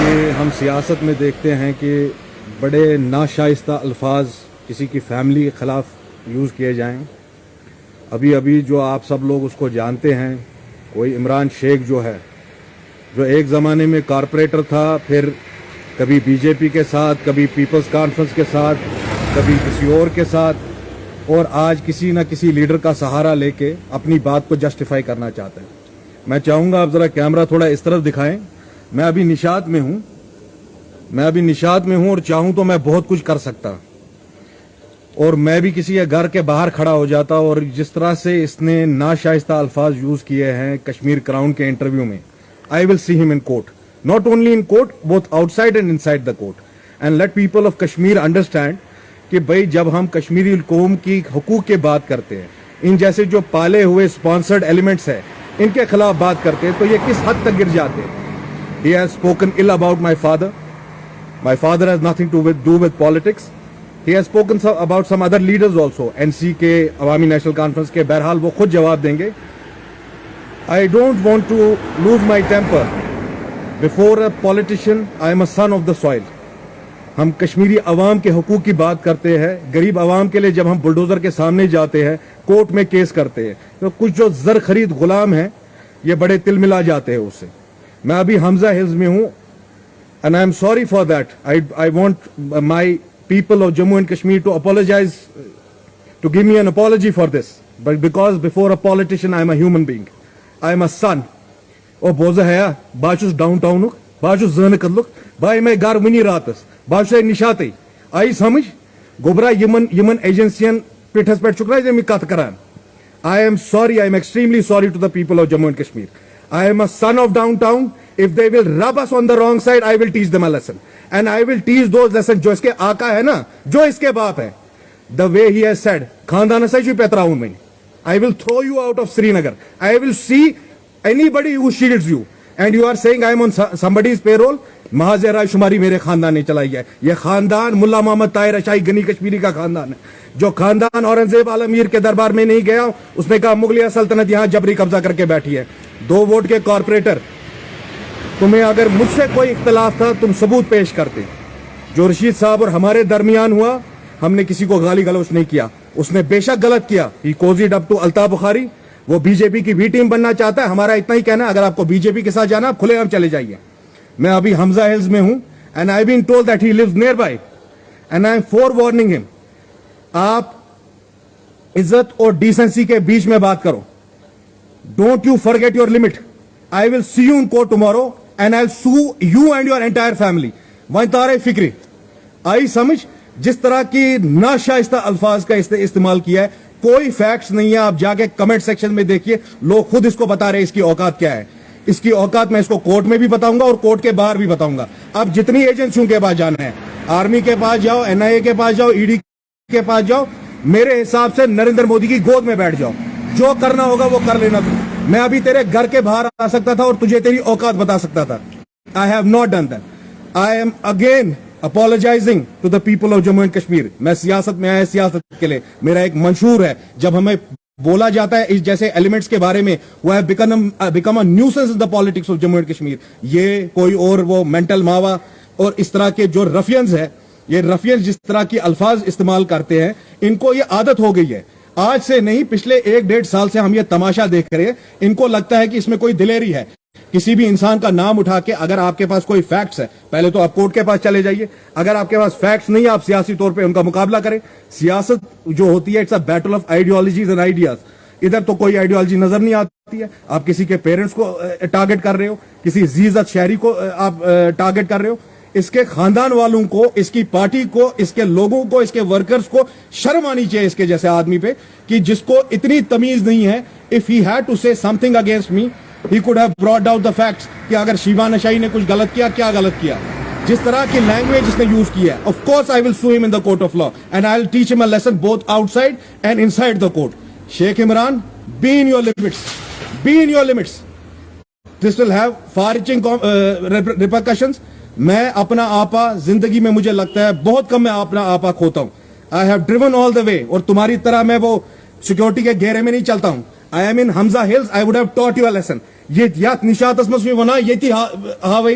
کہ ہم سیاست میں دیکھتے ہیں کہ بڑے ناشائستہ الفاظ کسی کی فیملی کے خلاف یوز کیے جائیں. ابھی جو آپ سب لوگ اس کو جانتے ہیں, کوئی عمران شیخ جو ہے, جو ایک زمانے میں کارپوریٹر تھا, پھر کبھی بی جے پی کے ساتھ, کبھی پیپلز کانفرنس کے ساتھ, کبھی کسی اور کے ساتھ, اور آج کسی نہ کسی لیڈر کا سہارا لے کے اپنی بات کو جسٹیفائی کرنا چاہتے ہیں. میں چاہوں گا آپ ذرا کیمرہ تھوڑا اس طرف دکھائیں. میں ابھی نشاط میں ہوں اور چاہوں تو میں بہت کچھ کر سکتا, اور میں بھی کسی کے گھر کے باہر کھڑا ہو جاتا. اور جس طرح سے اس نے ناشائستہ الفاظ یوز کیے ہیں کشمیر کراؤن کے انٹرویو میں, I will see him in court. Not only in court, both outside and inside the court. And let people of Kashmir understand کہ بھائی جب ہم کشمیری قوم کی حقوق کی بات کرتے ہیں, ان جیسے جو پالے ہوئے سپانسرڈ ایلیمنٹس ہیں ان کے خلاف بات کرتے ہیں, تو یہ کس حد تک گر جاتے ہیں. He has spoken ill about my father. My father has nothing to do with politics. He has spoken about some other leaders also. NC کے عوامی نیشنل کانفرنس کے, بہرحال وہ خود جواب دیں گے. I don't want to lose my temper before a politician. I am a son of the soil. ہم کشمیری عوام کے حقوق کی بات کرتے ہیں. غریب عوام کے لیے جب ہم بلڈوزر کے سامنے جاتے ہیں, کورٹ میں کیس کرتے ہیں, تو کچھ جو زر خرید غلام ہیں یہ بڑے تل ملا جاتے ہیں اس سے. میں ابھی حمزہ ہلز میں ہوں, and I am sorry for that. I want my people of Jammu and Kashmir to apologize, to give me an apology for this. But because before a politician I am a human being. I am a son. او بوزا ہے باچوس down ٹاؤنک, باچوس زن کدلک, by میں گھر ونی راتس, باچوس نشاتے آئی سمجھ گوبرا یمن ایجنسین پیٹھس پیٹھ چکرا یہ کت کران. I am sorry, I am extremely sorry to the people of Jammu and Kashmir. I am a son of downtown. If they will rub us on the wrong side, I will teach them a lesson. And I will teach those lessons جو اس کے آقا ہے نا, جو اس کے باپ ہے. The way he has said, خاندان سے جو پیتراؤن میں, I will throw you out of Srinagar. I will see anybody who shields you. And you are saying I am on somebody's payroll. محاذ رائے شماری میرے خاندان نے چلائی ہے. یہ خاندان ملا محمد طاہر اشائی گنی کشمیری کا خاندان ہے. جو خاندان اورنگزیب عالمگیر کے دربار میں نہیں گیا, اس نے کہا مغلیہ سلطنت یہاں جبری قبضہ کر کے بیٹھی ہے. 2 ووٹ کے کارپوریٹر, تمہیں اگر مجھ سے کوئی اختلاف تھا تم ثبوت پیش کرتے. جو رشید صاحب اور ہمارے درمیان ہوا, ہم نے کسی کو گالی گلوچ نہیں کیا. اس نے بے شک غلط کیا. ہی کوزیڈ اپ ٹو الطاف بخاری. وہ بی جے پی کی بی ٹیم بننا چاہتا ہے. ہمارا اتنا ہی کہنا ہے, اگر آپ کو بی جے پی کے ساتھ جانا, کھلے عام چلے جائیے. میں ابھی حمزہ ہلز میں ہوں, and I've been told that he lives nearby, and I'm forewarning him. آپ عزت اور ڈیسنسی کے بیچ میں بات کرو. Don't you forget your limit. I will see you in court tomorrow, and I'll sue you and your entire family. وہیں تارے فکری آئی سمجھ. جس طرح کی ناشائستہ الفاظ کا استعمال کیا ہے, کوئی فیکٹس نہیں ہے. آپ جا کے کمنٹ سیکشن میں دیکھیے, لوگ خود اس کو بتا رہے ہیں اس کی اوقات کیا ہے. اس کی اوقات میں اس کو کورٹ میں بھی بتاؤں گا اور کورٹ کے باہر بھی بتاؤں گا. اب جتنی ایجنسیوں کے پاس جانا ہے, آرمی کے پاس جاؤ, این آئی اے کے پاس جاؤ, ای ڈی کے پاس جاؤ, میرے حساب سے نریندر مودی کی گود میں بیٹھ جاؤ. جو کرنا ہوگا وہ کر لینا. میں ابھی تیرے گھر کے باہر آ سکتا تھا اور تجھے تیری اوقات بتا سکتا تھا. I have not done that. I am again apologizing to the people of Jammu and Kashmir. میں سیاست میں آیا سیاست کے لیے. میرا ایک منشور ہے, جب ہمیں بولا جاتا ہے اس جیسے ایلیمنٹس کے بارے میں, وہ ہے become a nuisance in the politics of Jammu and Kashmir. یہ کوئی اور وہ مینٹل ماوا اور اس طرح کے جو رفینز ہے, یہ رفینز جس طرح کی الفاظ استعمال کرتے ہیں, ان کو یہ عادت ہو گئی ہے. آج سے نہیں, پچھلے 1-1.5 سال سے ہم یہ تماشا دیکھ رہے ہیں. ان کو لگتا ہے کہ اس میں کوئی دلیری ہے. کسی بھی انسان کا نام اٹھا کے, اگر آپ کے پاس کوئی فیکٹس ہے, پہلے تو آپ کورٹ کے پاس چلے جائیے. اگر آپ کے پاس فیکٹس نہیں, آپ سیاسی طور پہ ان کا مقابلہ کریں. سیاست جو ہوتی ہے, it's a battle of ideologies and ideas. ادھر تو کوئی آئیڈیالوجی نظر نہیں آتی ہے. آپ کسی کے پیرنٹس کو ٹارگٹ کر رہے ہو, کسی عزیزت شہری کو آپ ٹارگٹ کر رہے ہو. اس کے خاندان والوں کو, اس کی پارٹی کو, اس کے لوگوں کو, اس کے ورکرز کو شرم آنی چاہیے اس کے جیسے آدمی پہ, کہ جس کو اتنی تمیز نہیں ہے. If he had to say something against me, he could have brought out the facts کہ اگر شیوان اشائی نے کچھ غلط کیا, کیا غلط کیا. جس طرح کی لینگویج اس نے یوز کی ہے, of course I will sue him in the court of law and I'll teach him a lesson both outside and inside the court. Sheikh Imran, be in your limits. Be in your limits. This will have far-reaching repercussions. میں اپنا آپا زندگی میں مجھے لگتا ہے بہت کم میں اپنا آپا کھوتا ہوں. I have driven all the way, اور تمہاری طرح میں وہ سیکورٹی کے گھیرے میں نہیں چلتا ہوں. I am in Hamza Hills. I would have taught you a lesson. یہ یات نشاط اسمس میں ونا یہ تھی ہاوی